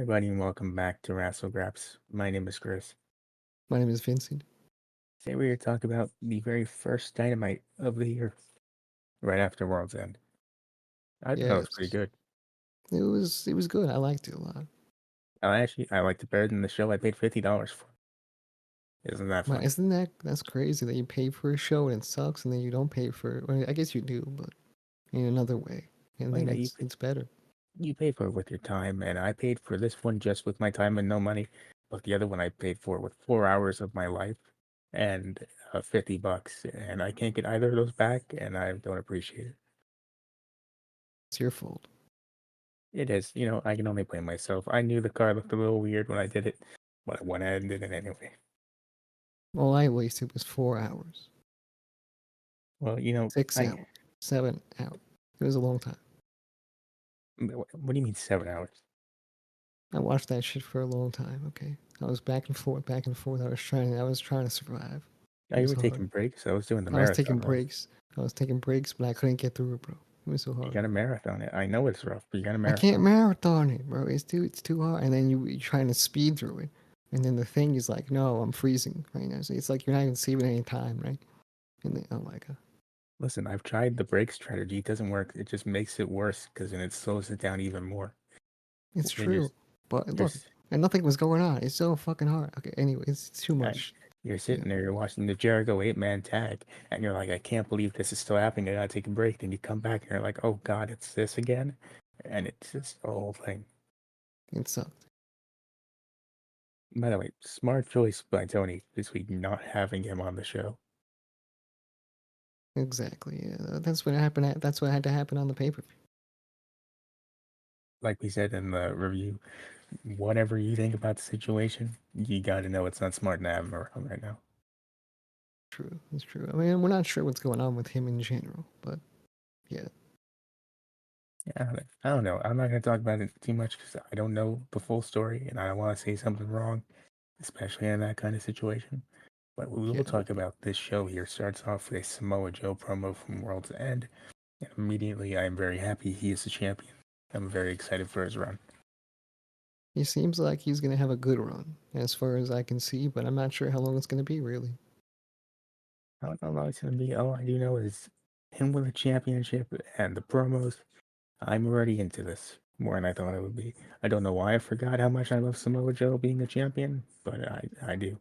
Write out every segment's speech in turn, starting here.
everybody, and welcome back to Wrassle Graps. My name is Chris. My name is Vincent. Today we're here to talk about the very first Dynamite of the year, right after World's End. I thought it was pretty Yes, good. it was good. I liked it a lot. I liked it better than the show I paid $50 for. Isn't that Man, funny? isn't that's crazy that you pay for a show and it sucks, and then you don't pay for it? Well, I guess you do, but in another way, and Well, then it's better. you pay for it with your time, and I paid for this one just with my time and no money, but the other one I paid for with 4 hours of my life and $50, and I can't get either of those back, and I don't appreciate it. It's your fault. It is. I can only blame myself. I knew the car looked a little weird when I did it, but I went ahead and did it anyway. All I wasted was 4 hours, Well, 6 hours, 7 hours. It was a long time. what do you mean 7 hours? I watched that shit for a long time. Okay, I was back and forth, back and forth. I was trying to survive. Oh, It you was were hard. taking breaks. I was doing the I was marathon, taking right? breaks. I was taking breaks, but I couldn't get through it, bro. It was so You hard. got a marathon it. I know it's rough, but you got a I can't marathon. marathon it, bro. It's too hard. And then you're trying to speed through it, and then the thing is like, no, I'm freezing right now. So it's like you're not even saving any time, right? And then, oh my god, Listen, I've tried the break strategy. It doesn't work. It just makes it worse because then it slows it down even more. it's Then you're true. But you're look, s- and nothing was going on. It's so fucking hard. Okay, anyway, it's too I- much. you're Yeah, sitting there, you're watching the Jericho 8-man tag, and you're like, I can't believe this is still happening. I gotta take a break. Then you come back and you're like, oh God, it's this again, and it's just the whole thing. it sucked. By the way, smart choice by Tony this week not having him on the show. Exactly. Yeah, that's what happened. That's what had to happen on the paper. Like we said in the review, whatever you think about the situation, you got to know it's not smart to have him around right now. True. It's true. I mean, we're not sure what's going on with him in general, but yeah. Yeah, I don't know. I'm not going to talk about it too much because I don't know the full story and I don't want to say something wrong, especially in that kind of situation. But we will Yeah. talk about this show here. Starts off with a Samoa Joe promo from World's End. And immediately, I am very happy he is the champion. I'm very excited for his run. He seems like he's gonna have a good run, as far as I can see, but I'm not sure how long it's gonna be really. I don't know how long it's going to be. All I do know is him with a championship and the promos. I'm already into this more than I thought I would be. I don't know why I forgot how much I love Samoa Joe being a champion, but I do.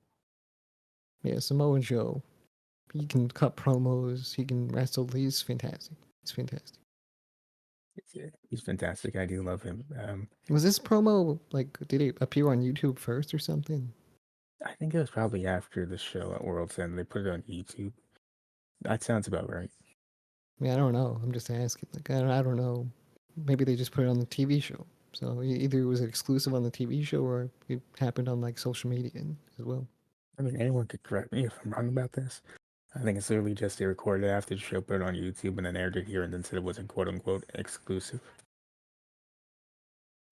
Yeah, Samoa Joe. He can cut promos. He can wrestle. He's fantastic. He's fantastic. He's fantastic. I do love him. Was this promo like? Did it appear on YouTube first or something? I think it was probably after the show at World's End. They put it on YouTube. That sounds about right. I mean, I don't know. I'm just asking. Like, I don't know. Maybe they just put it on the TV show. So either it was exclusive on the TV show or it happened on like social media as well. I mean, anyone could correct me if I'm wrong about this. I think it's literally just they recorded it after the show, put it on YouTube, and then aired it here, and then said it wasn't quote unquote exclusive.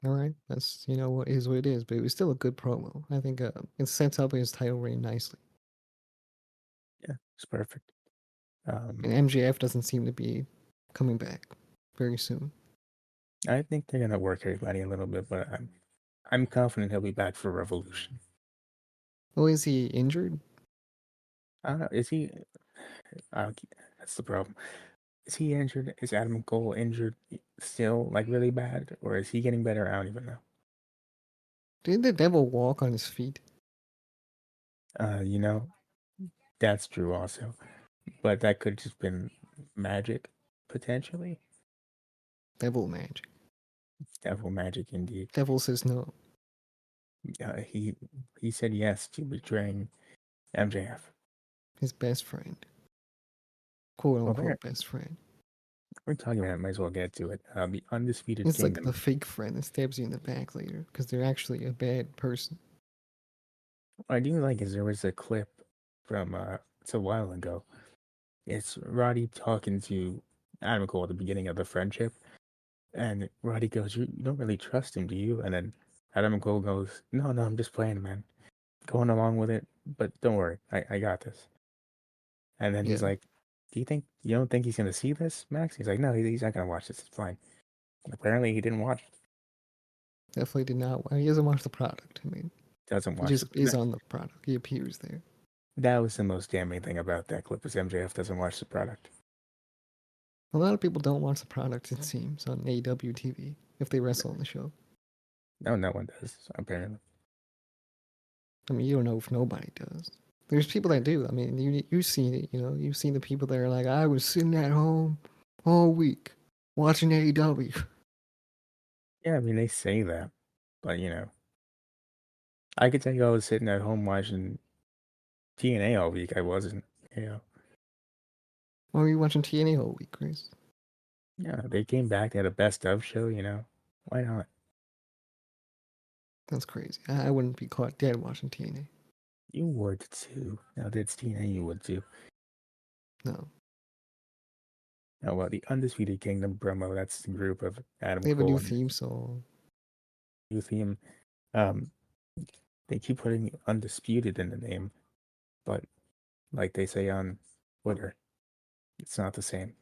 All right, that's what is what it is. But it was still a good promo. I think it sets up his title reign nicely. Yeah, it's perfect. And MJF doesn't seem to be coming back very soon. I think they're gonna work everybody a little bit, but I'm confident he'll be back for Revolution. Oh, is he injured? I don't know. Is he? Uh, that's the problem. Is he injured? Is Adam Cole injured still, like really bad, or is he getting better? I don't even know. Did the devil walk on his feet? Uh, you know, that's true also, but that could just been magic, potentially. Devil magic. Devil magic indeed. Devil says no. He said yes to betraying MJF. His best friend, quote Well, unquote best friend. we're talking about it. Might as well get to it. The Undisputed It's like Kingdom. the fake friend that stabs you in the back later because they're actually a bad person. What I do like is there was a clip from it's a while ago. It's Roddy talking to Adam Cole at the beginning of the friendship, and Roddy goes, "You don't really trust him, do you?" And then Adam Cole goes, "No, no, I'm just playing, man, going along with it. But don't worry, I got this." And then he's Yeah, like, you don't think he's gonna see this, Max?" He's like, "No, he's not gonna watch this. It's fine." Apparently, he didn't watch it. Definitely did not. He doesn't watch the product. I mean, Doesn't he watch just the is on the product. He appears there. that was the most damning thing about that clip is MJF doesn't watch the product. A lot of people don't watch the product, it seems, on AEW TV if they wrestle on the show. No, no one does, apparently. I mean, you don't know if nobody does. There's people that do. I mean, you've seen it. You know, you've seen the people that are like, I was sitting at home all week watching AEW. Yeah, I mean they say that, but I could tell you I was sitting at home watching TNA all week. I wasn't, you know. Why were you watching TNA all week, Chris? Yeah, they came back. They had a best of show. Why not? That's crazy. I wouldn't be caught dead watching TNA. You would too. Now that it's TNA, you would too. No, Now, well, the Undisputed Kingdom promo. That's the group of Adam they have a new Cole and theme song. new theme. Um, they keep putting Undisputed in the name, but like they say on Twitter, it's not the same.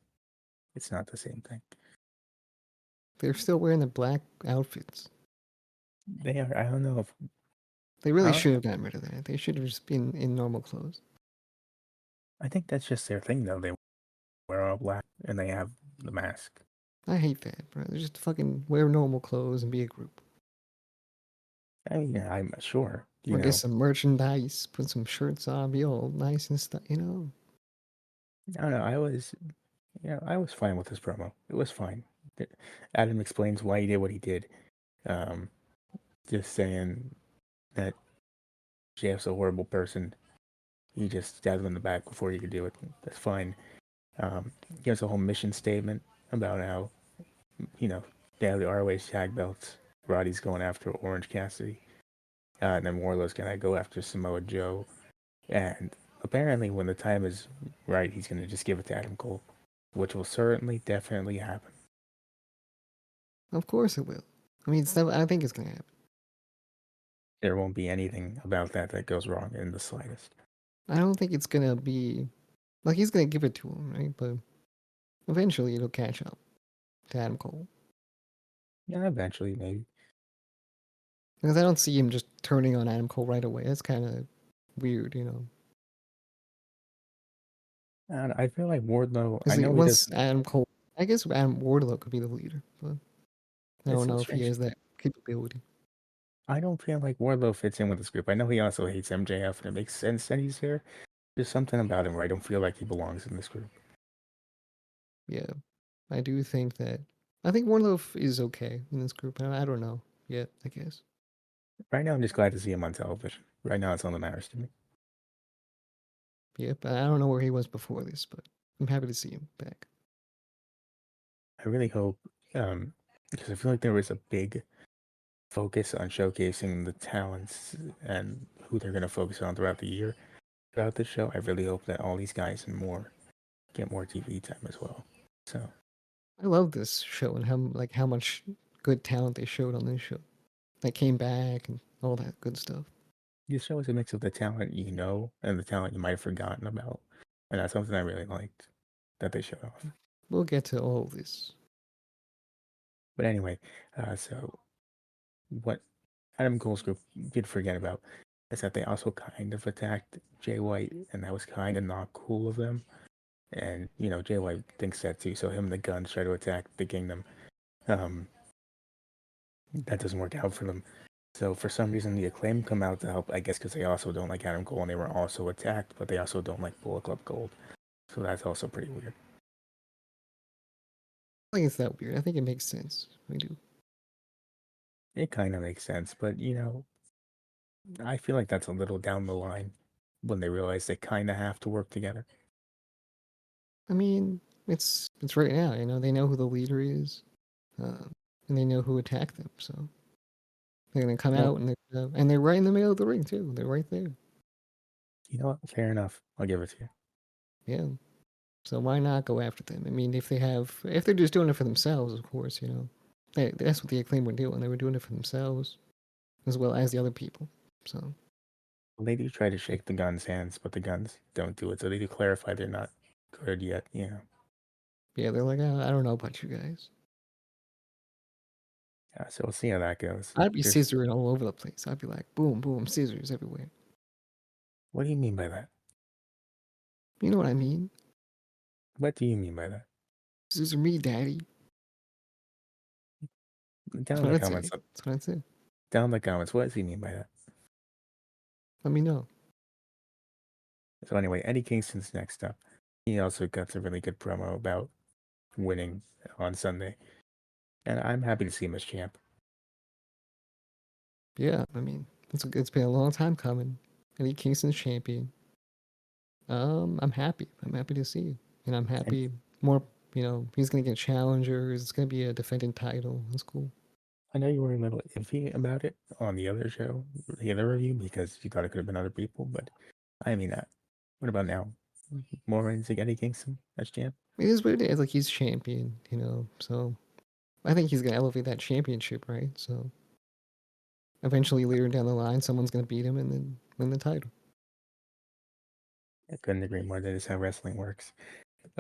It's not the same thing. They're still wearing the black outfits. They are. I don't know if They really I, should have gotten rid of that. They should have just been in normal clothes. I think that's just their thing though. They wear all black and they have the mask. I hate that, bro. They just fucking wear normal clothes and be a group. I mean, yeah, I'm sure. Or get some merchandise, put some shirts on, be all nice and stuff, you know? I don't know. I was fine with this promo. It was fine. Adam explains why he did what he did. Um, just saying that JF's a horrible person. He just stabbed him in the back before he could do it. That's fine. He has a whole mission statement about how, they have the ROH tag belts. Roddy's going after Orange Cassidy. And then Warlow's going to go after Samoa Joe. And apparently, when the time is right, he's going to just give it to Adam Cole, which will certainly, definitely happen. Of course it will. I mean, I think it's gonna happen. There won't be anything about that goes wrong in the slightest. I don't think it's gonna be like he's gonna give it to him, right? But eventually it'll catch up to Adam Cole. Yeah, eventually, maybe. Because I don't see him just turning on Adam Cole right away. That's kind of weird, you know. And I feel like Wardlow, I Because know he once doesn't. Adam Cole, I guess Adam Wardlow could be the leader, but I It's don't so know if he strange. has that capability. I don't feel like Wardlow fits in with this group. I know he also hates MJF, and it makes sense that he's here. There's something about him where I don't feel like he belongs in this group. Yeah, I do think that. I think Wardlow is okay in this group. I don't know yet, I guess. Right now, I'm just glad to see him on television. Right now, it's all that matters to me. Yeah, but I don't know where he was before this, but I'm happy to see him back. I really hope, because I feel like there was a big focus on showcasing the talents and who they're going to focus on throughout the year. Throughout this show, I really hope that all these guys and more get more TV time as well. So I love this show and how much good talent they showed on this show. That came back and all that good stuff. this show is a mix of the talent you know and the talent you might have forgotten about, and that's something I really liked that they showed off. We'll get to all of this. But anyway, so what Adam Cole's group did forget about is that they also kind of attacked Jay White, and that was kind of not cool of them. And Jay White thinks that too. So him and the Guns try to attack the Kingdom. Um, that doesn't work out for them. So for some reason, the Acclaim come out to help. I guess because they also don't like Adam Cole, and they were also attacked, but they also don't like Bullet Club Gold. So that's also pretty weird. I think it's that weird. I think it makes sense. I do. It kind of makes sense, but I feel like that's a little down the line when they realize they kind of have to work together. I mean, it's right now. You know, they know who the leader is, uh, and they know who attacked them. So they're gonna come You know, out and they're right in the middle of the ring too. They're right there. you know what? Fair enough. I'll give it to you. Yeah. So why not go after them? I mean, if they're just doing it for themselves, of course, you know, that's what the Acclaim were doing. They were doing it for themselves as well as the other people. So Well, they do try to shake the Guns' hands, but the Guns don't do it. So they do clarify they're not good yet. yeah, they're like, I don't know about you guys. So we'll see how that goes. I'd be There's scissoring all over the place. I'd be like, boom, boom, scissors everywhere. what do you mean by that? You know what I mean? What do you mean by that? Scissor me, daddy. That's Down in what the I'd say. comments. That's what I'd say. Down in the comments. What does he mean by that? Let me know. So anyway, Eddie Kingston's next up. He also got a really good promo about winning on Sunday, and I'm happy to see him as champ. Yeah, I mean, it's been a long time coming. Eddie Kingston's champion. I'm happy. I'm happy to see it. And I'm And happy more, he's going to get challengers. It's going to be a defending title. That's cool. I know you were a little iffy about it on the other show, the other review, because you thought it could have been other people. But I mean, what about now? More wins to Eddie Kingston as champ. It is what it is. Like, he's champion, so I think he's going to elevate that championship, right? So eventually, later down the line, someone's going to beat him and then win the title. I couldn't agree more. That is how wrestling works.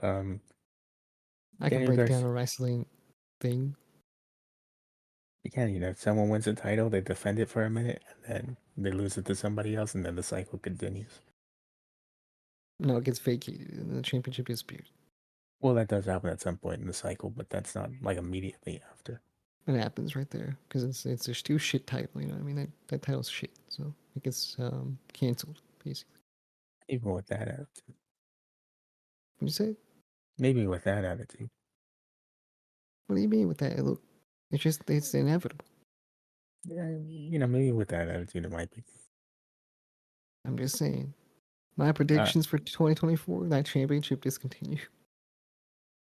I can Daniel break down Garcia, a wrestling thing. you can, if someone wins a title, they defend it for a minute, and then they lose it to somebody else, and then the cycle continues. No, it gets vacated and the championship disappears. Well, that does happen at some point in the cycle, but that's not like immediately after. It happens right there because it's a too shit title. You know what I mean? That title's shit, so it gets canceled basically. Even with that attitude. What you say? Maybe with that attitude. What do you mean with that? Look, it's inevitable. Yeah, maybe with that attitude it might be. I'm just saying. My predictions for 2024: that championship discontinue.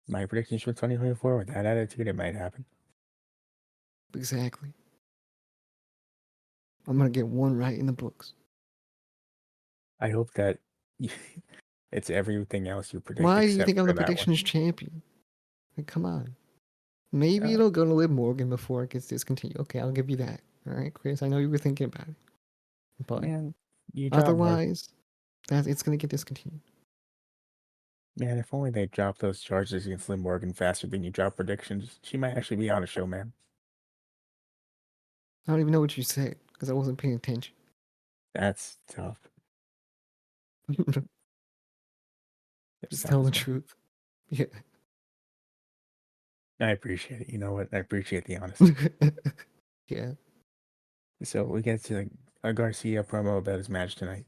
My predictions for 2024 with that attitude, it might happen. Exactly. I'm gonna get one right in the books. I hope that it's everything else you predict Why do you except think I'm for the that one. predictions champion? Like, come on. Maybe it'll go to Liv Morgan before it gets discontinued. Okay, I'll give you that. All right, Chris. I know you were thinking about it, but Man, you drop more. otherwise, it's gonna get discontinued. Man, if only they dropped those charges against Liv Morgan faster than you drop predictions, she might actually be on a show, man. I don't even know what you said because I wasn't paying attention. That's tough. Just Tough tell as the well. truth. Yeah. I appreciate it. You know what? I appreciate the honesty. Yeah. So we get to a Garcia promo about his match tonight.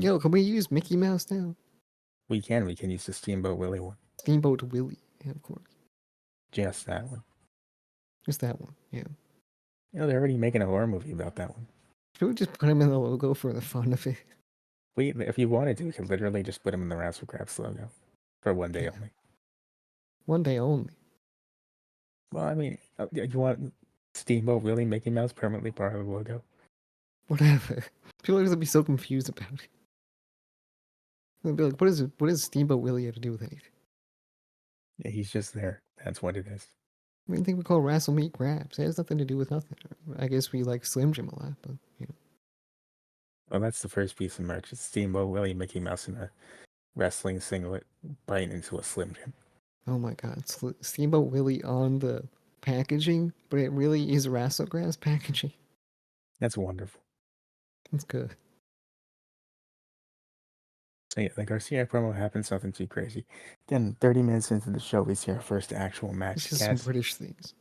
Yo, can we use Mickey Mouse now? We can use the Steamboat Willie one. Steamboat Willie. Yeah, of course. Just that one. Just that one. Yeah. They're already making a horror movie about that one. Should we just put him in the logo for the fun of it? If you wanted to, we could literally just put him in the Wrassle Graps logo for one day only. One day only. Well, I mean, you want Steamboat Willie Mickey Mouse permanently part of the logo? Whatever. People are gonna be so confused about it. They'll be like, what does Steamboat Willie have to do with anything? Yeah, he's just there. That's what it is. I mean, think we call Wrassle Meat Graps. It has nothing to do with nothing. I guess we like Slim Jim a lot, but Well, that's the first piece of merch. It's Steamboat Willie Mickey Mouse in a wrestling singlet biting into a Slim Jim. Oh my god, Steamboat Willie on the packaging, but it really is Wrassle Graps packaging. That's wonderful. That's good. So yeah, the Garcia promo happens, nothing too crazy. Then 30 minutes into the show, we see our first actual match. It's just some British things.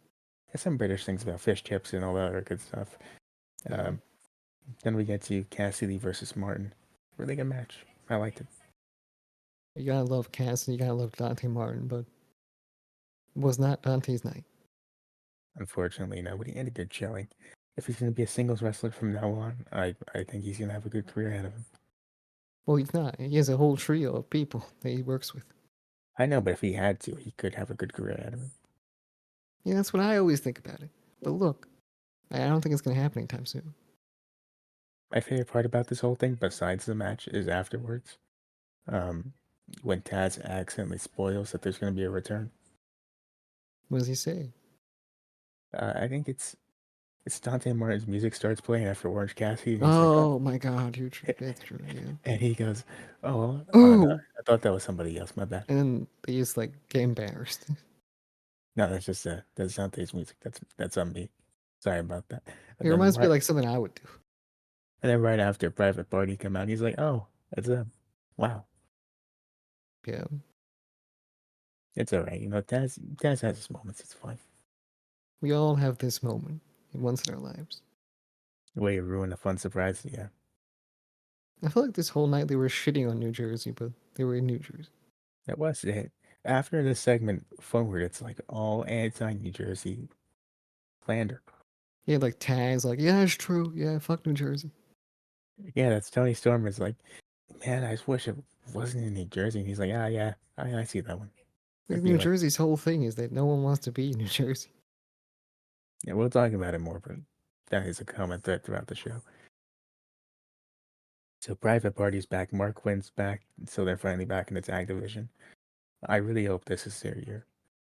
Some British things about fish chips and all that other good stuff. Yeah. Then we get to Cassidy versus Martin. Really good match. I liked it. You gotta love Cassidy, you gotta love Dante Martin, but it was not Dante's night. Unfortunately, no, but he had a good showing. If he's going to be a singles wrestler from now on, I think he's going to have a good career ahead of him. Well, he's not. He has a whole trio of people that he works with. I know, but if he had to, he could have a good career ahead of him. Yeah, that's what I always think about it. But look, I don't think it's gonna happen anytime soon. My favorite part about this whole thing, besides the match, is afterwards. When Taz accidentally spoils that there's going to be a return. What does he say? I think it's Dante Martin's music starts playing after Orange Cassidy. And he's like, Oh my god, you're true. That's true, yeah. and he goes, oh, no, Oh! I thought that was somebody else. My bad. And then they just like get embarrassed. No, that's not his music. That's on me. Sorry about that. It And then reminds me right of like something I would do. and then right after Private Party come out, he's like, "Oh, it's them. Wow, Yeah. it's all right." You know, Taz has his moments. It's fine. We all have this moment once in our lives. Way to ruin a fun surprise. Yeah, I feel like this whole night they were shitting on New Jersey, but they were in New Jersey. that was it. After this segment forward, it's like all anti-New Jersey slander. Yeah, like tags, like, yeah, it's true. Yeah, fuck New Jersey. Yeah, that's Tony Stormer's like, man, I just wish it wasn't in New Jersey. And he's like, ah, yeah, I see that one. Like, It'd be New like, Jersey's whole thing is that no one wants to be in New Jersey. yeah, we'll talk about it more, but that is a common thread throughout the show. So Private Party's back, Mark Quinn's back, so they're finally back in the tag division. I really hope this is their year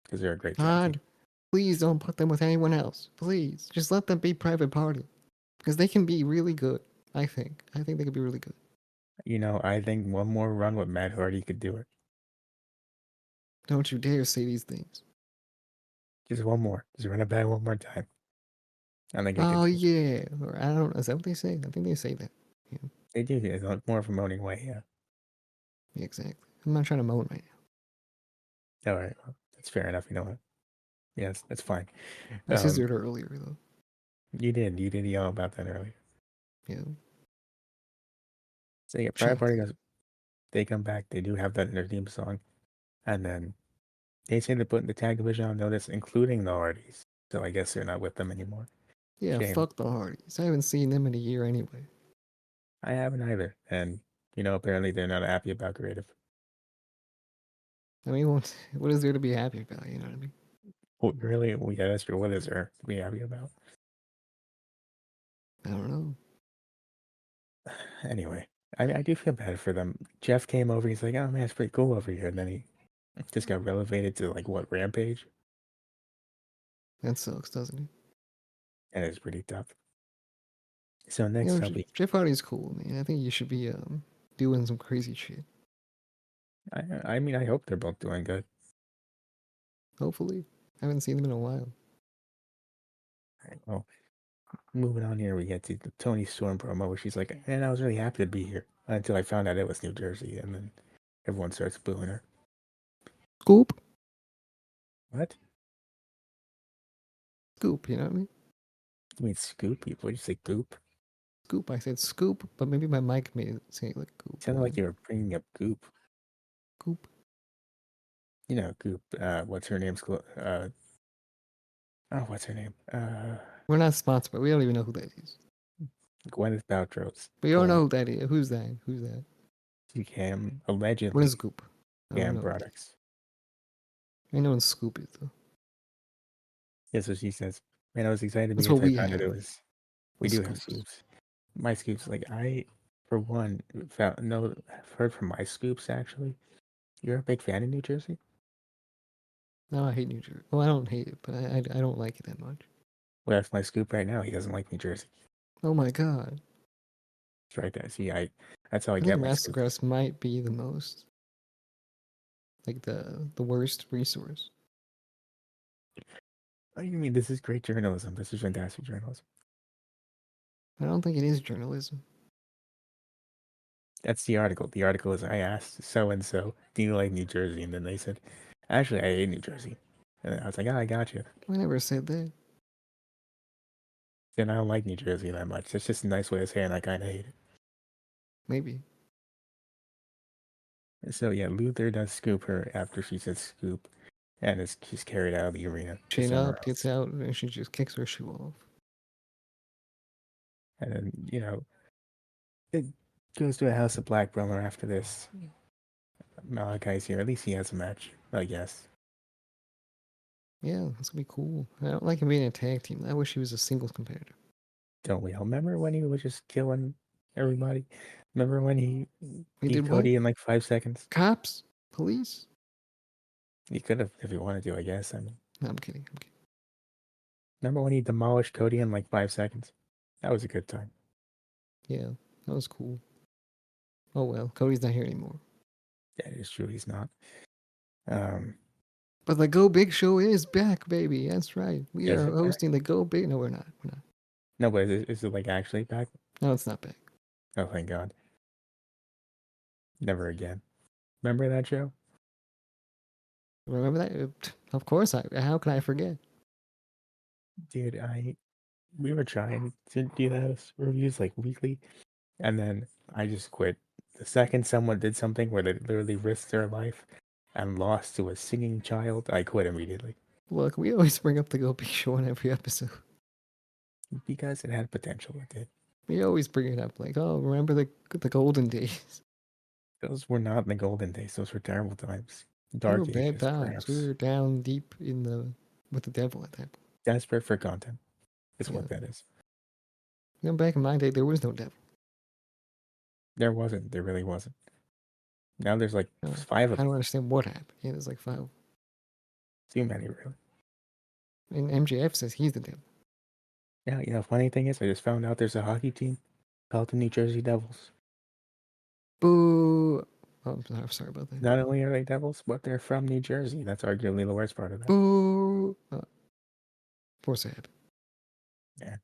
because they're a great tag team. God, please don't put them with anyone else. Please, just let them be Private Party because they can be really good. I think. I think they could be really good. You know, I think one more run with Matt Hardy could do it. Don't you dare say these things. Just one more. Just run it back one more time. I think they could Oh do it. yeah, or I don't. Is that what they say? I think they say that. Yeah, They do. It's a more promoting way. Yeah. yeah, exactly. I'm not trying to moan right now. All right. Well, that's fair enough. You know what? Yes, that's fine. I scissored earlier though. You did. You did yell about that earlier. Yeah, So yeah, Private check. Party goes. They come back. They do have that in their theme song, and then they say they're putting the tag division on notice, including the Hardys. So I guess they're not with them anymore. Yeah, Shame. fuck the Hardys. I haven't seen them in a year anyway. I haven't either, and you know apparently they're not happy about creative. I mean, what is there to be happy about? You know what I mean? Well, really, well, yeah, that's true. What is there to be happy about? I don't know. Anyway, I do feel bad for them. Jeff came over. He's like, "Oh man, it's pretty cool over here," and then he just got relegated to like what Rampage, That sucks, doesn't it? and it's pretty tough. So You know, next up, we, Jeff Hardy's cool, man. I think you should be doing some crazy shit. I mean, I hope they're both doing good. Hopefully, I haven't seen them in a while. All right, well, moving on here, we get to the Tony Storm promo where she's like, "Man, I was really happy to be here until I found out it was New Jersey," and then everyone starts booing her. Scoop, What? scoop. You know what I mean? You mean scoop? What do you say, goop? Scoop. I said scoop, but maybe my mic made it say like goop. It sounded like you were bringing up goop. Goop. You know, goop. What's her name's? Oh, what's her name? We're not sponsored, but we don't even know who that is. Gwyneth Paltrow's We don't know cologne. who that is. Who's that? Who's that? Cam What is allegedly goop? I don't Cam know. products. I know what scoop is though. Yes, what she says. Man, I was excited to be That's here what until I we found out it have. was. We The do have scoops. scoops. My scoops, like I, for one, found no. I've heard from my scoops actually. You're a big fan of New Jersey. No, I hate New Jersey. Well, I don't hate it, but I don't like it that much. Well, that's my scoop right now. He doesn't like New Jersey. Oh my god. That's right there. See, that's how I I think get my Wrassle scoops. Graps might be the most like the worst resource. Oh, you mean this is great journalism? This is fantastic journalism. I don't think it is journalism. That's the article. The article is I asked so and so, do you like New Jersey? And then they said, actually, I hate New Jersey. And I was like, oh, I got you. I never said that. Then I don't like New Jersey that much. That's just a nice way of saying I kind of hate Maybe. it. So yeah, Luther does scoop her after she says scoop, and she's carried out of the arena to Chin somewhere up, gets else. out, and she just kicks her shoe off. And then it goes to a House of Black promo after this. Malachi's here. At least he has a match, I guess. Yeah, that's gonna be cool. I don't like him being a tag team. I wish he was a singles competitor. Don't we all remember when he was just killing everybody? Remember when he He beat did what? Cody in like 5 seconds? Cops? Police? He could have if he wanted to, I guess. I mean, No, I'm kidding. I'm kidding. remember when he demolished Cody in like 5 seconds? That was a good time. Yeah, that was cool. Oh well, Cody's not here anymore. That is true. He's not. Um, But the Go Big Show is back, baby. That's right. We Is are it back? hosting the Go Big. No, we're not. We're not. No, but is it like actually back? No, it's not back. Oh, thank God. Never again. Remember that show? Remember that? Of course. How can I forget? Dude, we were trying to do those reviews like weekly, and then I just quit. The second someone did something where they literally risked their life and lost to a singing child, I quit immediately Look, we always bring up the Go Big Show in every episode. because it had potential. It did. We always bring it up, like, oh, remember the golden days? Those were not the golden days. Those were terrible times. They were Dark bad ages, times. We perhaps. were down deep with the devil at that point. Desperate for content is Yeah. what that is. Back in my day, there was no devil. There wasn't. There really wasn't. Now there's like Uh, five of I them. don't understand what happened. Yeah, there's like five. Too many, really. And MJF says he's the devil. Yeah, funny thing is, I just found out there's a hockey team called the New Jersey Devils. Boo! Oh, I'm sorry about that. Not only are they Devils, but they're from New Jersey. That's arguably the worst part of that. Boo! Poor Sad. Yeah.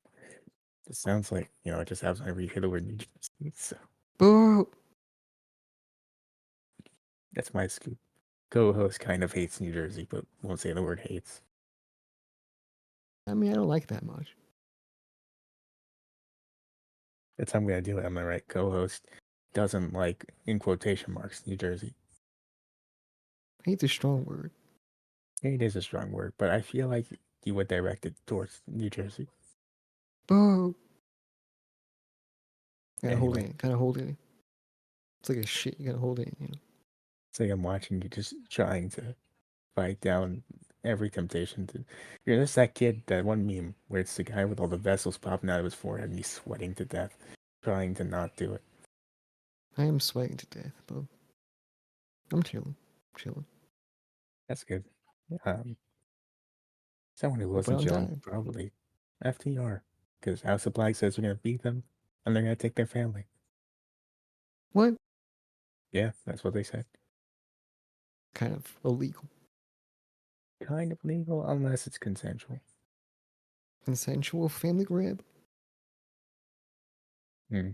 It sounds like, it just happens whenever you hear the word New Jersey. So Boo! that's my scoop. Co-host kind of hates New Jersey, but won't say the word hates. I mean, I don't like that much. That's how I'm going to do it. Am I right? Co-host doesn't like, in quotation marks, New Jersey. Hate's a strong word. Hate is a strong word, but I feel like you would direct it towards New Jersey. Boo! Gotta hold Anyway, it in. Gotta hold it in. It's like a shit. You gotta hold it in, it's like I'm watching you just trying to fight down every temptation to. You're just that kid, that one meme where it's the guy with all the vessels popping out of his forehead and he's sweating to death, trying to not do it. I am sweating to death, but I'm chilling. Chilling. That's good. Someone who Hope I wasn't don't chilling, die. probably FTR, because House of Black says they're gonna beat them and they're gonna take their family. What? Yeah, that's what they said. Kind of illegal. Kind of legal unless it's consensual. Consensual family grab? Hmm.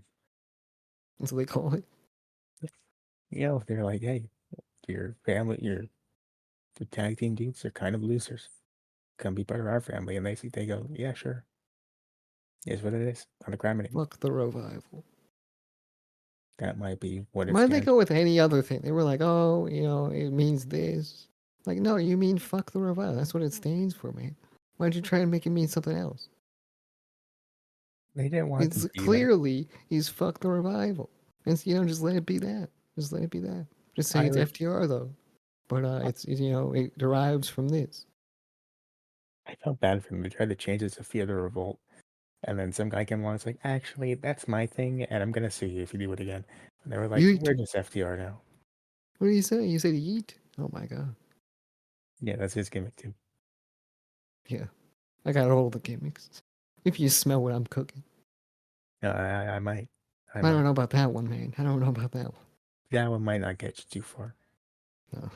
That's what they call it. If they're like, hey, your family, the tag team dudes are kind of losers. Come be part of our family, and they go, yeah, sure. Is what it is. Not a crime anymore. Fuck the revival. That might be what it Why did they stands go with any other thing? They were like, oh, it means this. Like, no, you mean fuck the revival. That's what it stands for, man. Why'd you try and make it mean something else? They didn't want it to It's be that. clearly is fuck the revival. And just let it be that. Just let it be that. Just say I it's re- FTR though. But it derives from this. I felt bad for them. They tried to change it to Fear the Revolt, and then some guy came along. It's like, actually, that's my thing, and I'm gonna sue you if you do it again. And they were like, Yeet. we're just FTR now. What do you say? You said yeet? Oh my god. Yeah, that's his gimmick too. Yeah. I got all the gimmicks. If you smell what I'm cooking. No, I might. I I don't might. know about that one, man. I don't know about that one. That one might not get you too far. No.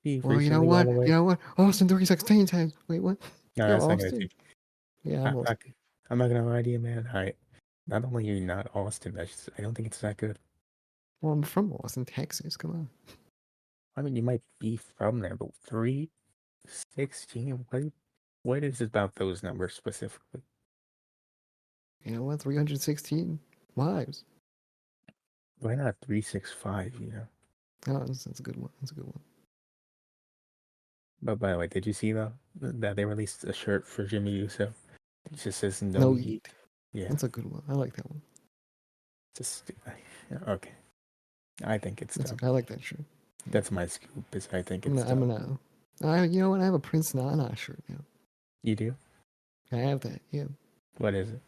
You've Well, you know recently gone what? away. You know what? Austin 316 times. Wait, what? No, Yo, that's not gonna Austin. take. Yeah, I, I'm I, Austin. I'm not gonna lie to you, man. Not only are you not Austin, I don't think it's that good. Well, I'm from Austin, Texas. Come on. I mean, you might be from there, but 316. What is it about those numbers specifically? You know what? 316 lives. Why not 365? Oh, that's a good one. That's a good one. But by the way, did you see that they released a shirt for Jimmy Uso? It just says no No yeet. yeet. Yeah, That's a good one. I like that one. just okay. I think it's dumb. I like that shirt. That's my scoop. Is I think I'm it's gonna, I'm dumb. gonna. You know what? I have a Prince Nana shirt now. You do? I have that. Yeah. What is it?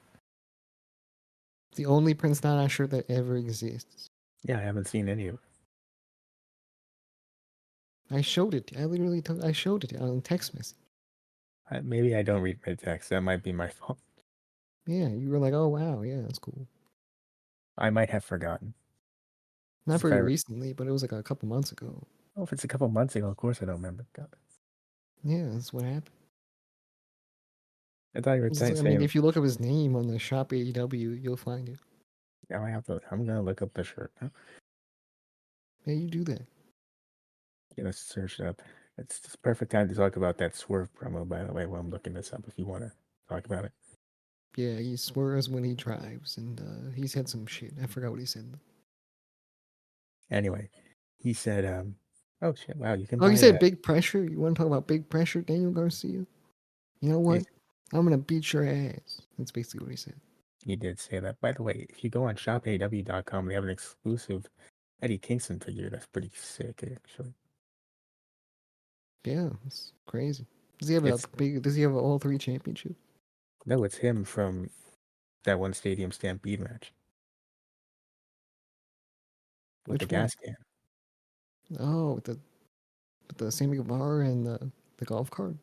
It's the only Prince Nana shirt that ever exists. Yeah, I haven't seen any of it. I showed it. I showed it on text message. Maybe I don't read my text. That might be my fault. Yeah, you were like, oh wow, yeah, that's cool. I might have forgotten. Not If very I, recently, but it was like a couple months ago. Oh, if it's a couple months ago, of course I don't remember. God. Yeah, that's what happened. I thought you were I mean, saying, if you look up his name on the Shop AEW, you'll find it. now I have to, I'm gonna look up the shirt. Huh? Yeah, you do that. Gonna search it up. It's the perfect time to talk about that Swerve promo, by the way, while I'm looking this up if you want to talk about it. Yeah, he swears when he drives, and he said some shit. I forgot what he said. Anyway, he said, oh shit, wow, you can Oh, he buy said that. big pressure. You want to talk about big pressure, Daniel Garcia? You know what? I'm gonna beat your ass. That's basically what he said. He did say that. By the way, if you go on shopaw.com, they have an exclusive Eddie Kingston figure. That's pretty sick, actually. Yeah, it's crazy. Does he have a It's big? Does he have all three championships? no, it's him from that one Stadium Stampede match with the Which one? gas can. Oh, with the Sammy Guevara and the golf cart.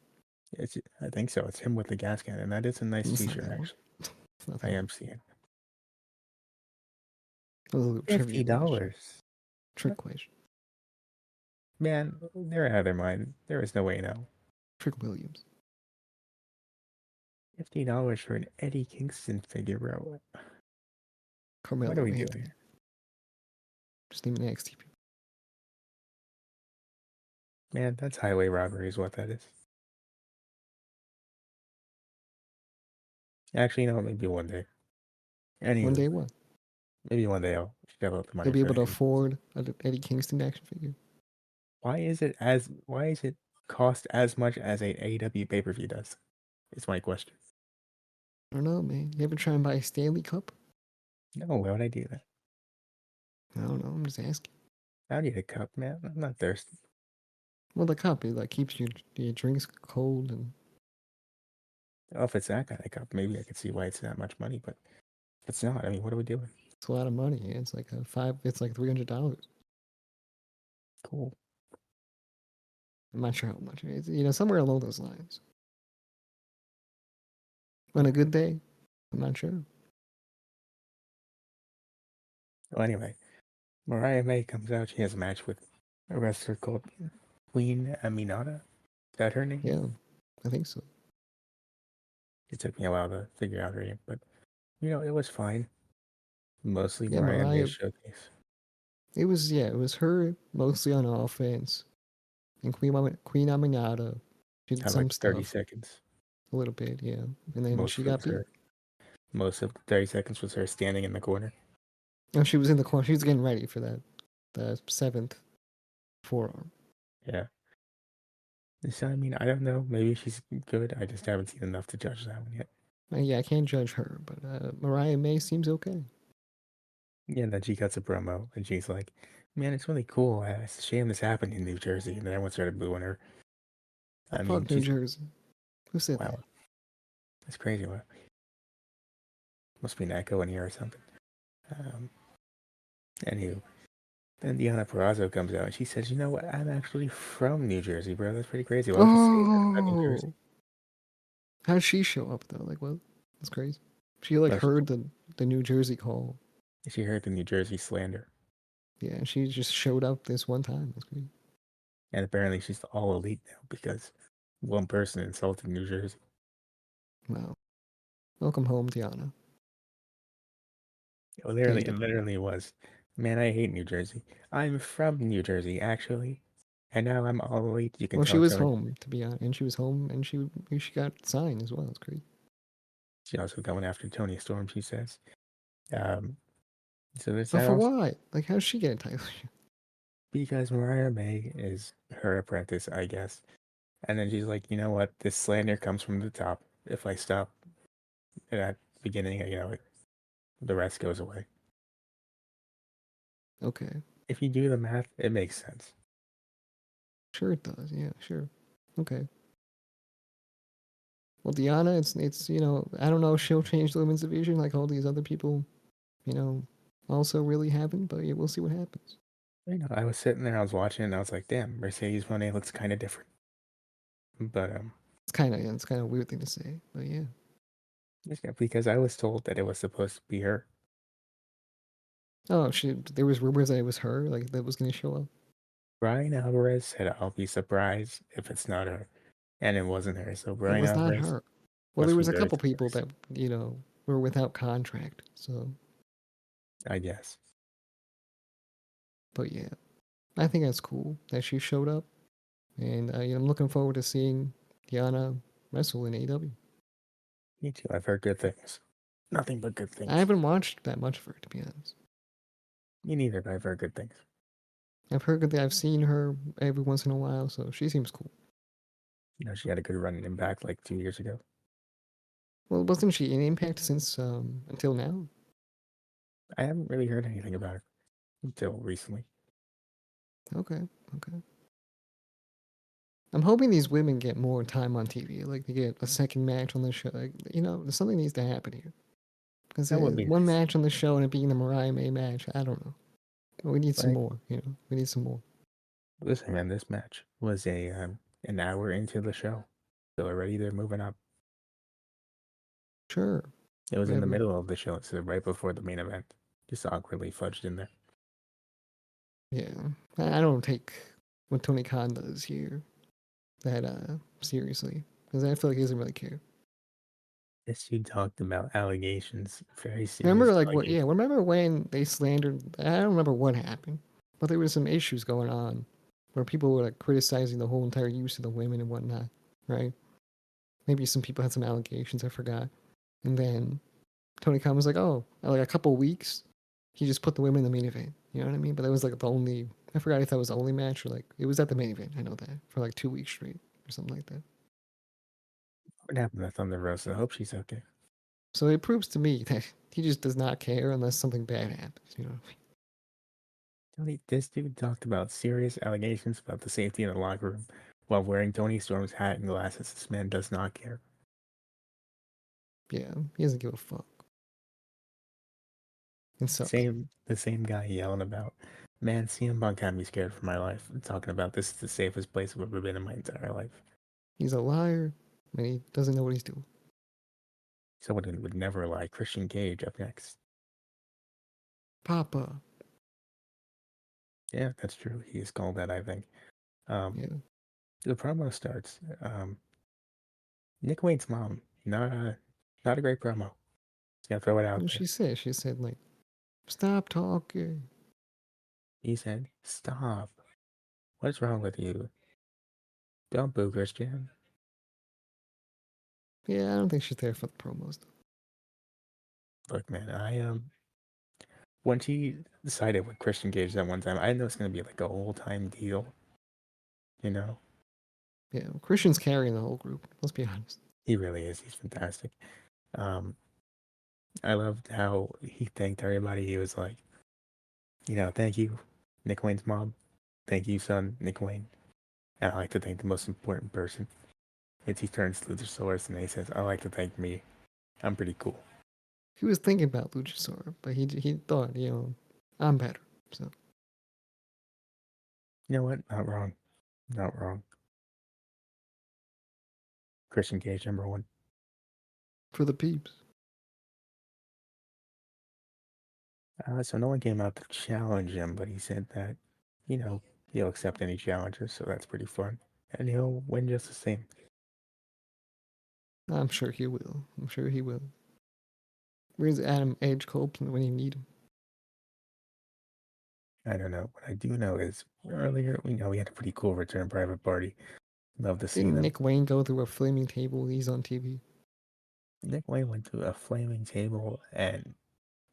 I think so. It's him with the gas can, and that is a nice It's not T-shirt, that one. actually. It's not I that one. am seeing A little trivia question. $50. Trick question. Man, they're out of their mind. There is no way now. Trick Williams. $50 for an Eddie Kingston figure, bro. What are Carmelo we doing Anthony. here? Just name an NXT. Man, that's highway robbery, is what that is. Actually, no, maybe one day. One Anywho, day what? maybe one day I'll shell out the You'll money be for able to an Eddie. afford an Eddie Kingston action figure. Why is it cost as much as a AEW pay-per-view does? It's my question. I don't know, man. You ever try and buy a Stanley Cup? No, why would I do that? I don't know. I'm just asking. I don't need a cup, man. I'm not thirsty. Well, the cup it like keeps your drinks cold, and Oh, if it's that kind of cup, maybe I could see why it's that much money, but if it's not, I mean, what are we doing? it's a lot of money. It's like It's like $300. Cool. I'm not sure how much. It's, somewhere along those lines. On a good day, I'm not sure. Well, anyway, Mariah May comes out. She has a match with a wrestler called Queen Aminata. Is that her name? Yeah, I think so. It took me a while to figure out her name, but it was fine. Mostly Yeah, Mariah May's Mariah. showcase. It was her mostly on offense, and Queen Aminata. She did Had like some 30 stuff seconds. a little bit, yeah, and then Most she of it got was beat. her. Most of the 30 seconds was her standing in the corner. Oh, she was in the corner. She was getting ready for the seventh forearm. Yeah. So, I mean, I don't know. Maybe she's good. I just haven't seen enough to judge that one yet. Yeah, I can't judge her, but Mariah May seems okay. Yeah, and then she cuts a promo and she's like, man, it's really cool. It's a shame this happened in New Jersey. And then everyone started booing her. I mean, Fuck New Jersey. Who said wow, that? that's crazy. Wow. Must be an echo in here or something. Um, Anywho, then Deanna Perrazzo comes out and she says, you know what? I'm actually from New Jersey, bro. That's pretty crazy. Why would you say that about New Jersey? Oh, how did she show up though? Like, what? That's crazy. She like Well, heard the New Jersey call. she heard the New Jersey slander. Yeah, she just showed up this one time. That's crazy. And apparently she's all elite now because one person insulted New Jersey. Wow. Welcome home, Tiana. It AEW. literally was. Man, I hate New Jersey. I'm from New Jersey, actually. And now I'm all elite. You can Well, she tell was Tony. home to be honest, and she was home, and she got signed as well. It's crazy. She's also going after Tony Storm, she says. Um, so there's But that for also. what? Like, how did she get a title? Because Mariah May is her apprentice, I guess. And then she's like, you know what? This slander comes from the top. If I stop at the beginning, the rest goes away. Okay, If you do the math, it makes sense. sure it does. Yeah, sure. Okay. Well, Diana, it's I don't know if she'll change the women's division like all these other people, you know, also really haven't. But yeah, we'll see what happens. I was sitting there, I was watching, and I was like, damn, Mercedes Moné looks kind of different. But It's kind of a weird thing to say, but yeah. yeah, because I was told that it was supposed to be her. Oh, there was rumors that it was her, like that was gonna show up. Brian Alvarez said I'll be surprised if it's not her. And it wasn't her. So It Brian was not Alvarez her. Well, there must be was a very couple people surprised, that were without contract. So, I guess. but yeah, I think that's cool that she showed up, and I'm looking forward to seeing Diana wrestle in AEW. Me too. I've heard good things. Nothing but good I things. haven't watched that much of her, to be honest. Me neither, but I've heard good things. I've heard that I've seen her every once in a while, so she seems cool. She had a good run in Impact like 2 years ago. Well, wasn't she in Impact since until now? I haven't really heard anything about her until recently. Okay, okay. I'm hoping these women get more time on TV. Like they get a second match on the show. Like, something needs to happen here. Because That would be one nice. match on the show and it being the Mariah May match, I don't know. We need some Like, more. We need some more. listen, man, this match was an hour into the show, so already they're moving up. Sure. It was in the Whatever. middle of the show, so right before the main event. Just awkwardly fudged in there. Yeah. I don't take what Tony Khan does here that seriously. Because I feel like he doesn't really care. This dude talked about allegations, very serious Remember, like, what? Yeah, allegations. remember when they slandered? I don't remember what happened, but there was some issues going on where people were like criticizing the whole entire use of the women and whatnot, right? Maybe some people had some allegations. I forgot, and then Tony Khan was like, "Oh, like a couple weeks, he just put the women in the main event." You know what I mean? But that was like the only. I forgot if that was the only match or like it was at the main event. I know that for like 2 weeks straight or something like that. What happened to Thunder Rosa? I hope she's okay. So it proves to me that he just does not care unless something bad happens. You know? This dude talked about serious allegations about the safety in the locker room while wearing Tony Storm's hat and glasses. This man does not care. Yeah, he doesn't give a fuck. It sucks. The same guy yelling about, man, CM Punk had me scared for my life. And talking about this is the safest place I've ever been in my entire life. He's a liar, and he doesn't know what he's doing. Someone who would never lie. Christian Cage up next. Papa. Yeah, that's true. He is called that, I think. Um, Yeah. the promo starts. Nick Wayne's mom. Not a great promo. Just gonna throw it What out did there. she say? She said, like, stop talking. He said, "Stop. What's wrong with you? Don't boo Christian." Yeah, I don't think she's there for the promos, though. Look, man, when she sided with Christian Cage that one time, I know it's gonna be like a whole time deal. You know, Yeah, Christian's carrying the whole group. Let's be honest. he really is. He's fantastic. Um, I loved how he thanked everybody. He was like, thank you, Nick Wayne's mom. Thank you, son, Nick Wayne. And I like to thank the most important person. He turns to Luchasaurus and he says, I like to thank me. I'm pretty cool. He was thinking about Luchasaur, but he thought, I'm better. So, You know what? Not wrong. Not wrong. Christian Cage, #1. for the peeps. So no one came out to challenge him, but he said that, he'll accept any challenges, so that's pretty fun. And he'll win just the same. I'm sure he will. I'm sure he will. Where's Adam Edge Copeland when you need him? I don't know. What I do know is earlier, we had a pretty cool return private party. Love to see Didn't them. Nick Wayne go through a flaming table? He's on TV. Nick Wayne went to a flaming table and,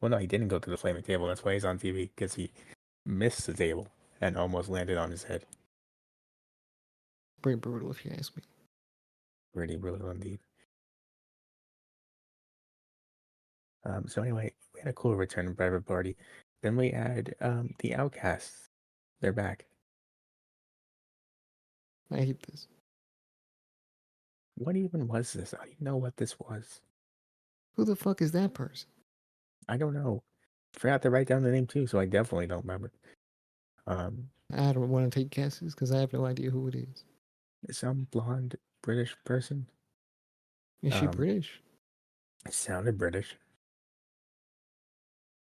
well, no, he didn't go to the flaming table. That's why he's on TV, because he missed the table and almost landed on his head. Pretty brutal, if you ask me. Pretty brutal indeed. So anyway, we had a cool return private party. Then we had the Outcasts. They're back. I hate this. What even was this? I don't even know what this was. Who the fuck is that person? I don't know. Forgot to write down the name too, so I definitely don't remember. Um, I don't want to take guesses because I have no idea who it is. some blonde British person. Is she Um, British? sounded British.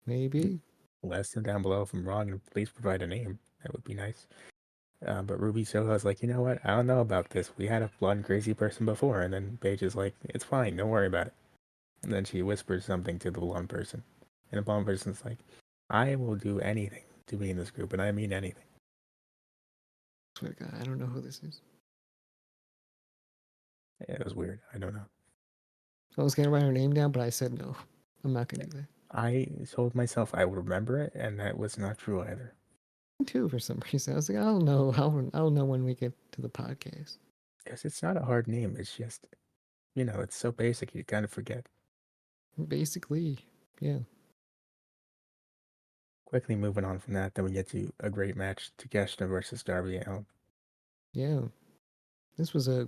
Maybe. Let us know down below if I'm wrong, and please provide a name. That would be nice. But Ruby Soho's like, you know what? I don't know about this. We had a blonde crazy person before, and then Paige is like, it's fine, don't worry about it. And then she whispers something to the blonde person, and the blonde person's like, I will do anything to be in this group, and I mean anything. I swear to God, I don't know who this is. It was weird. I don't know. I was gonna write her name down, but I said no. I'm not gonna do that. I told myself I would remember it, and that was not true either. Me too, for some reason. I was like, I'll know. I'll know when we get to the podcast. Because it's not a hard name. It's just, it's so basic you kind of forget. Basically, yeah. Quickly moving on from that, then we get to a great match, Takeshita versus Darby Allin. Yeah. This was a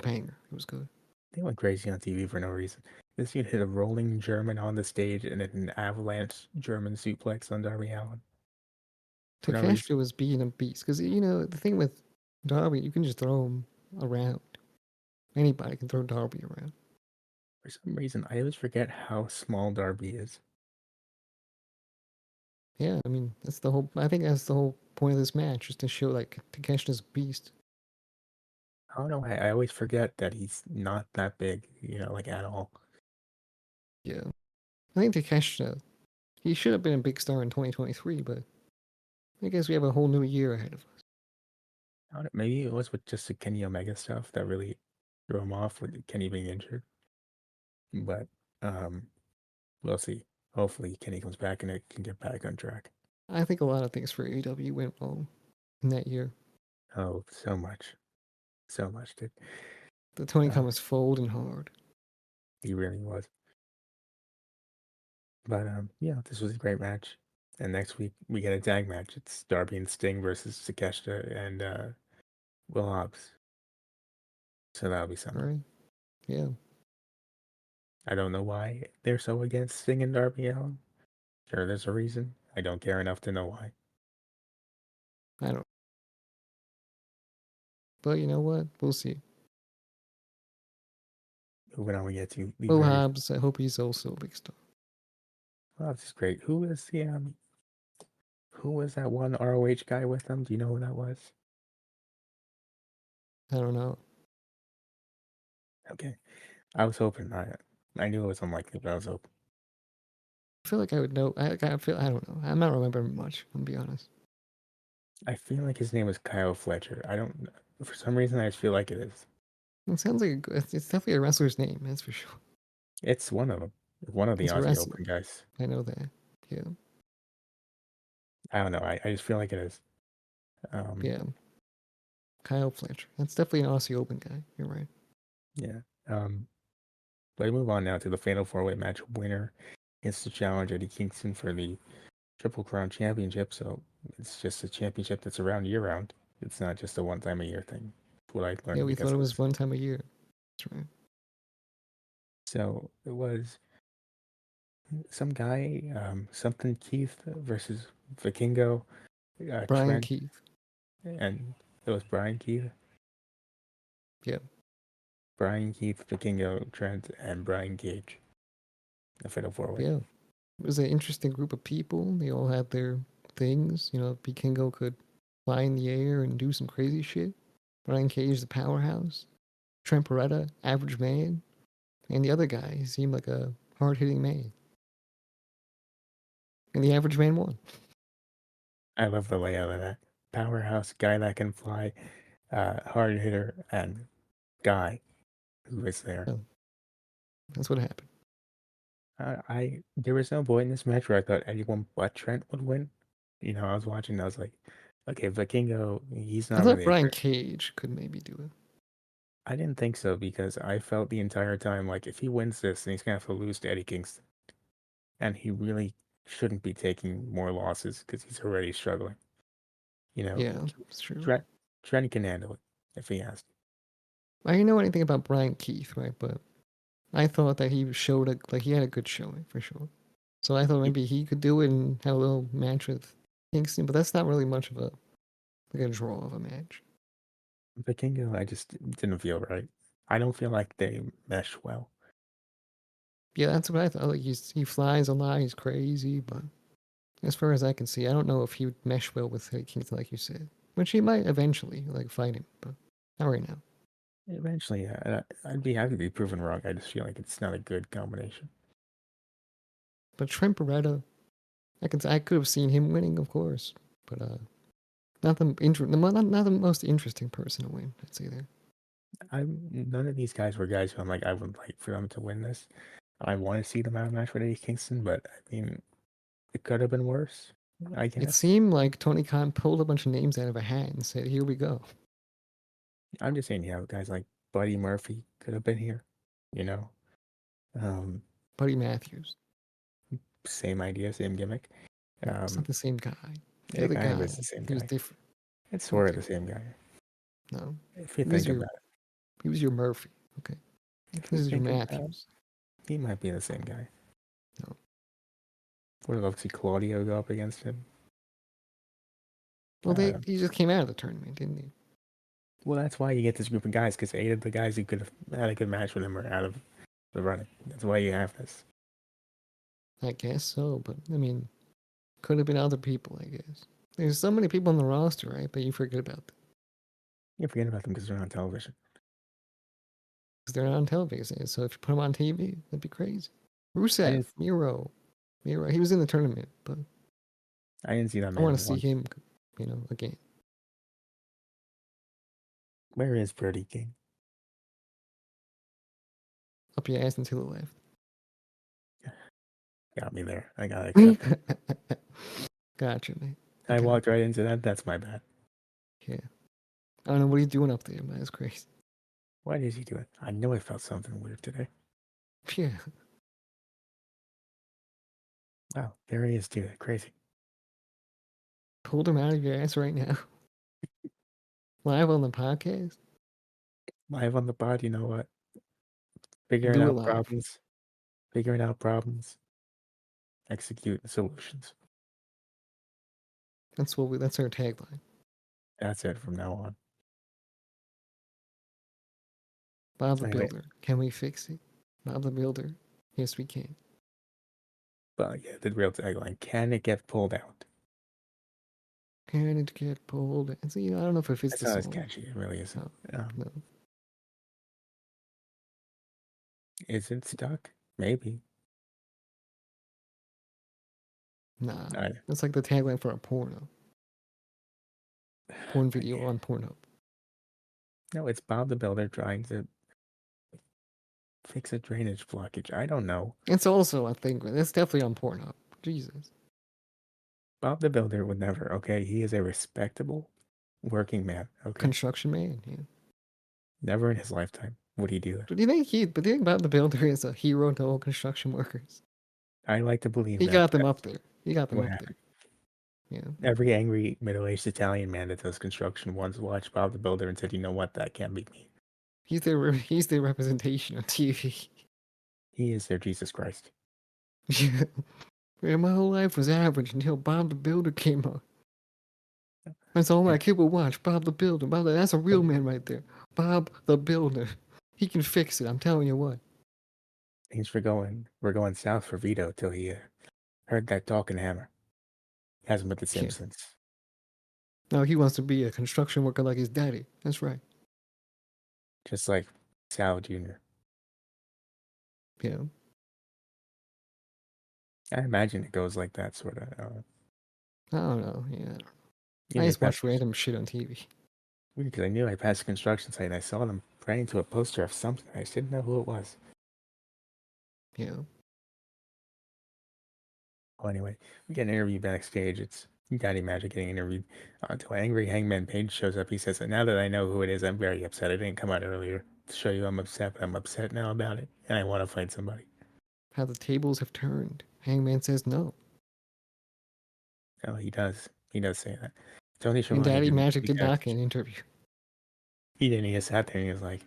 banger. It was good. They went crazy on TV for no reason. This dude hit a rolling German on the stage and then an avalanche German suplex on Darby Allin for no reason. Takeshita was being a beast because the thing with Darby, you can just throw him around. Anybody can throw Darby around. For some reason, I always forget how small Darby is. Yeah, I mean that's the whole. I think that's the whole point of this match, is to show like Takeshita's a beast. I don't know why. I always forget that he's not that big, like at all. Yeah, I think Takeshita, he should have been a big star in 2023, but I guess we have a whole new year ahead of us. I don't know, maybe it was with just the Kenny Omega stuff that really threw him off with Kenny being injured. But um, we'll see. Hopefully, Kenny comes back and it can get back on track. I think a lot of things for AEW went wrong in that year. Oh, so much. So much, dude. The Tony Khan Uh, was folding hard. he really was. But yeah, this was a great match. And next week we get a tag match. It's Darby and Sting versus Takeshita and Will Hobbs. So that'll be All something. right. Yeah. I don't know why they're so against Sting and Darby Allin. Sure, there's a reason. I don't care enough to know why. I don't. But you know what? We'll see. Moving on, we get to the Will very Hobbs, I hope he's also a big star. Well, this is great. Who was that one ROH guy with them? Do you know who that was? I don't know. Okay. I was hoping. I knew it was unlikely, but I was hoping. I feel like I would know. I don't know. I'm not remembering much. I'm gonna be honest. I feel like his name was Kyle Fletcher. I don't For some reason I just feel like it is. It sounds like it's definitely a wrestler's name. That's for sure. It's one of them. One of the It's a Aussie wrestler. Open guys. I know that. Yeah. I don't know. I just feel like it is. Um, Yeah. Kyle Fletcher. That's definitely an Aussie Open guy. You're right. yeah. But I move on now to the Fatal 4-Way match. Winner is to challenge Eddie Kingston for the Triple Crown Championship. So it's just a championship that's around year round. It's not just a one time a year thing. That's what I Yeah, learned we thought because it of was this. one time a year. That's right. So it was some guy, something Keith versus Vikingo, Brian Trent, Keith. and it was Brian Keith. Yeah. Brian Keith, Vikingo, Trent, and Brian Cage. The Fatal 4-Way. Yeah. It was an interesting group of people. They all had their things. Vikingo could fly in the air and do some crazy shit. Brian Cage, the powerhouse. Trent Beretta, average man. And the other guy, he seemed like a hard hitting man. And the average man won. I love the layout of that. Powerhouse, guy that can fly, hard hitter, and guy who is there. Yeah, that's what happened. There was no point in this match where I thought anyone but Trent would win. I was watching, I was like, okay, Vikingo, he's I not thought really a Brian threat. Cage could maybe do it. I didn't think so because I felt the entire time like if he wins this, then he's gonna have to lose to Eddie Kingston, and he really shouldn't be taking more losses because he's already struggling. You know, Yeah, it's true. Trent Trent can handle it if he has to. I didn't know anything about Brian Keith, right? But I thought that he showed like he had a good showing for sure. So I thought He, maybe he could do it and have a little match with Kingston, but that's not really much of a draw of a match. Vikingo, I just didn't feel right. I don't feel like they mesh well. Yeah, that's what I thought. Like he flies a lot, he's crazy, but as far as I can see, I don't know if he would mesh well with Kingston, like you said. Which he might eventually like fight him, but not right now. Eventually, I'd be happy to be proven wrong. I just feel like it's not a good combination. But Trent Beretta, I could have seen him winning, of course, but not not the most interesting person to win. I'd say there. None of these guys were guys who I'm like I would like for them to win this. I want to see them have a match with Eddie Kingston, but I mean, it could have been worse. I It guess. seemed like Tony Khan pulled a bunch of names out of a hat and said, "Here we go." I'm just saying, guys like Buddy Murphy could have been here. You know, um, Buddy Matthews. same idea, same gimmick. No, it's not the same guy. The It other kind of guy, is the same he was guy. different. It's He was sort of the different. same guy. No, If you he was think your about it. he was your Murphy. Okay, If this you is your think about it, Matthews. he might be the same guy. No, Would love to see Claudio go up against him. well, Uh, he just came out of the tournament, didn't he? well, that's why you get this group of guys, because 8 of the guys who could have had a good match with him are out of the running. That's why you have this. I guess so, but I mean, could have been other people. I guess there's so many people on the roster, right? But you forget about them You forget about them because they're on television. because they're not on television. So if you put them on TV, that'd be crazy. I Rusev, didn't, Miro, he was in the tournament, but I didn't see that I want to man see once. him, again. Where is Brody King? Up your ass and to the left. Got me there. I gotta accept it. Gotcha, man. I Okay. walked right into that. That's my bad. Yeah. I don't know what are you doing up there, man. That's crazy. Why did he do it? I know I felt something weird today. Yeah. Wow, there he is, too. Crazy. Pulled him out of your ass right now. Live on the podcast. Live on the pod, you know what? Figuring Do it out live. problems. Figuring out problems. Execute solutions. That's our tagline. That's it from now on. Bob the Anyway, Builder. Can we fix it? Bob the Builder. Yes, we can. but yeah, the real tagline: can it get pulled out? Can it get pulled? And so, I don't know if it fits That's the not as song. catchy. It really isn't. No. Is it stuck? Maybe. Nah. I, That's like the tagline for a porno. Porn video on Pornhub. no, it's Bob the Builder trying to fix a drainage blockage. I don't know. It's also, I think, it's definitely on Pornhub. Jesus. Bob the Builder would never. Okay, he is a respectable working man. Okay, Construction man, yeah. never in his lifetime would he do that. But do you think Bob the Builder is a hero to all construction workers? I like to believe He that got them that's up there. He got them what up happened. there. Yeah. Every angry middle-aged Italian man that does construction once watched Bob the Builder and said, "You know what? That can't be me." He's their representation on TV. He is their Jesus Christ. Yeah. Man, my whole life was average until Bob the Builder came out. That's all my kid would watch. Bob the Builder. That's a real man right there. Bob the Builder. He can fix it. I'm telling you what. Things we're going south for Vito till he heard that talking hammer. Hasn't been the same Yeah. since. Now he wants to be a construction worker like his daddy. That's right. Just like Sal Jr. Yeah. I imagine it goes like that, sort of. I don't know. Yeah. You I know, just watch random shit on TV. weird because I knew I passed a construction site and I saw them praying to a poster of something. I just didn't know who it was. Yeah. Well, anyway, we get an interview backstage. It's Daddy Magic getting interviewed until angry Hangman Page shows up. He says, "Now that I know who it is, I'm very upset. I didn't come out earlier to show you I'm upset, but I'm upset now about it, and I want to fight somebody." How the tables have turned. Hangman says no. Oh, he does. He does say that. Tony And Schiavone Daddy didn't Magic did because not get an interview. he didn't. He just sat there and he was like,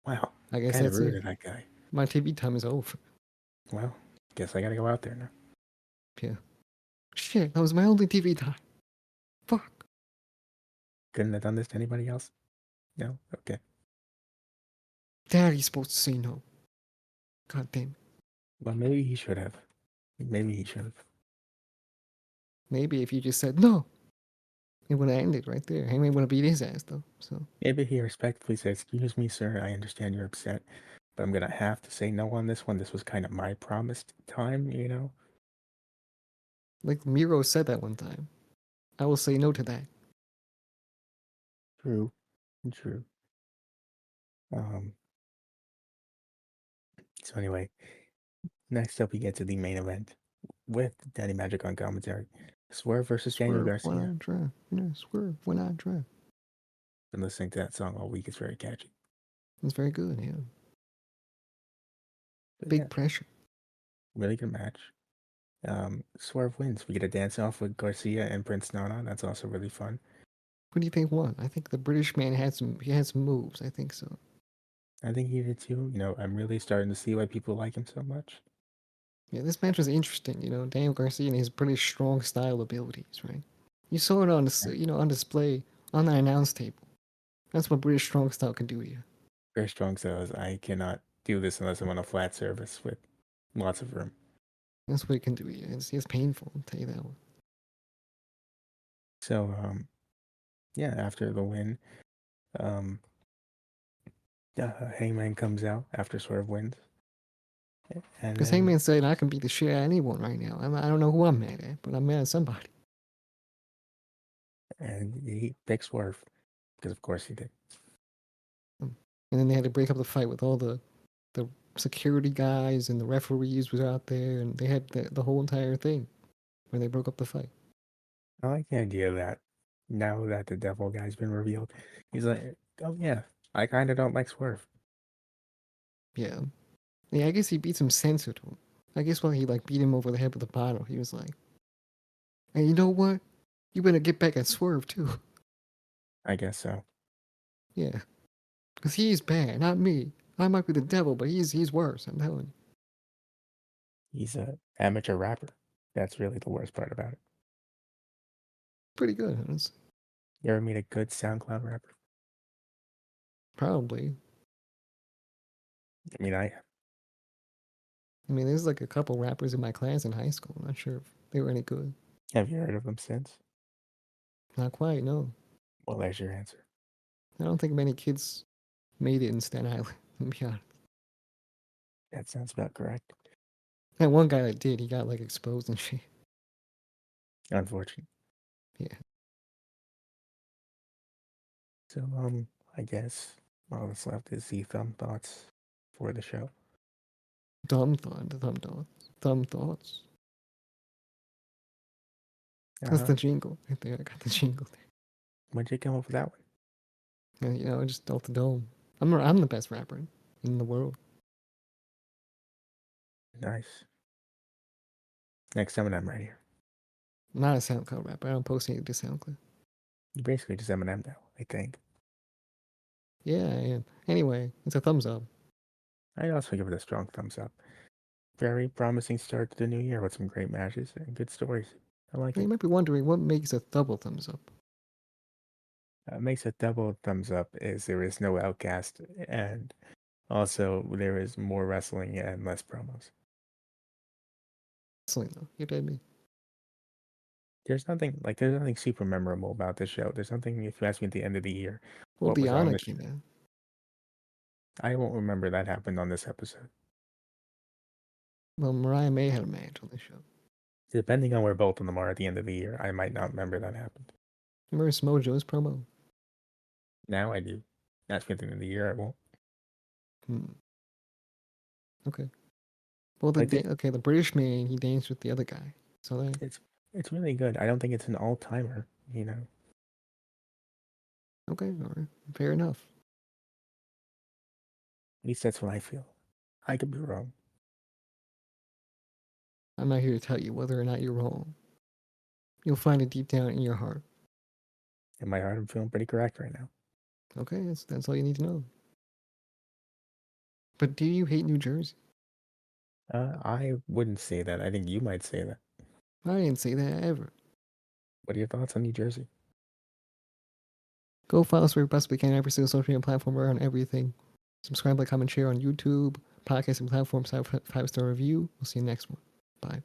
"Wow, I guess kind of that's rude it. of that guy." My TV time is over. Well, guess I gotta go out there now. Yeah. Shit, that was my only TV time. Fuck. Couldn't have done this to anybody else. No, okay. Daddy's supposed to say no. God damn it. Well, maybe he should have. Maybe he should have. Maybe if you just said no, It would have ended right there. Hangman would have beat his ass though. So Maybe he respectfully said, "Excuse me, sir. I understand you're upset, but I'm gonna have to say no on this one. This was kind of my promised time, you know." like Miro said that one time. I will say no to that. True, true. Um. So anyway, next up we get to the main event with Daddy Magic on commentary. Swerve versus Daniel Swerve when Garcia. I drive. Swerve when I drive. Been listening to that song all week. It's very catchy. It's very good. Yeah. But yeah, Big pressure. really good match. Swerve wins. We get a dance off with Garcia and Prince Nana. That's also really fun. What do you think won? I think the British man had some. He had some moves. I think so. I think he did too. You know, I'm really starting to see why people like him so much. Yeah, this match was interesting. Daniel Garcia and his pretty strong style abilities, right? You saw it on the, on display on the announce table. That's what British strong style can do to you. Very strong says I cannot do this unless I'm on a flat surface with lots of room. That's what it can do to you. It's painful. I'll tell you that one. So, yeah, after the win, um, Hangman comes out after Swerve wins, and Because then Hangman said I can beat the shit out of anyone right now. I don't know who I'm mad at, but I'm mad at somebody. he picks Swerve because of course he did. And then they had to break up the fight with all the security guys and the referees was out there, and they had the whole entire thing where they broke up the fight. I like the idea that now that the devil guy's been revealed, he's like, oh yeah, I kind of don't like Swerve. Yeah. Yeah, I guess he beat some sense into him. I guess when he beat him over the head with a bottle, he was like, "And you know what? You better get back at Swerve too." I guess so. Yeah, because he's bad, not me. I might be the devil, but he's worse. I'm telling you. He's a amateur rapper. That's really the worst part about it. Pretty good, honestly. You ever meet a good SoundCloud rapper? Probably. I mean, I mean, there's a couple rappers in my class in high school. I'm not sure if they were any good. have you heard of them since? Not quite, no. Well, there's your answer. I don't think many kids made it in Staten Island, to be honest. That sounds about correct. That one guy that did, he got exposed and shit. Unfortunate. Yeah. So, I guess all that's left is the thumb thoughts for the show. Thumb thoughts. Thumb thoughts. That's Uh-huh. the jingle right there. I got the jingle there. When'd you come up with that one? And, just off the dome. I'm the best rapper in the world. Nice. Next Eminem right here. I'm not a SoundCloud rapper. I don't post anything to SoundCloud. You're basically just Eminem now, I think. Yeah, I am. Anyway, it's a thumbs up. I'd also give it a strong thumbs up. Very promising start to the new year with some great matches and good stories. I like You it. might be wondering what makes a double thumbs up. Makes a double thumbs up is there is no outcast, and also there is more wrestling and less promos. Wrestling though, you did me. There's nothing super memorable about this show. There's nothing, if you ask me at the end of the year, Well, what was on Diana this came show, in. I won't remember that happened on this episode. Well, Mariah May had a match on the show. Depending on where both of them are at the end of the year, I might not remember that happened. Remember Samoa Joe's promo? Now I do. Ask me at the end of the year, I won't. Hmm. Okay. Well, Like it, the British man, he danced with the other guy. So that it's really good. I don't think it's an all timer, you know. okay, all right, fair enough. At least that's what I feel. I could be wrong. I'm not here to tell you whether or not you're wrong. You'll find it deep down in your heart. In my heart, I'm feeling pretty correct right now. Okay, that's all you need to know. But do you hate New Jersey? I wouldn't say that. I think you might say that. I didn't say that ever. What are your thoughts on New Jersey? Go follow us where you possibly can every single social media platform. We're on everything. Subscribe, like, comment, share on YouTube, podcasting platforms, 5-star review. We'll see you next one. Bye.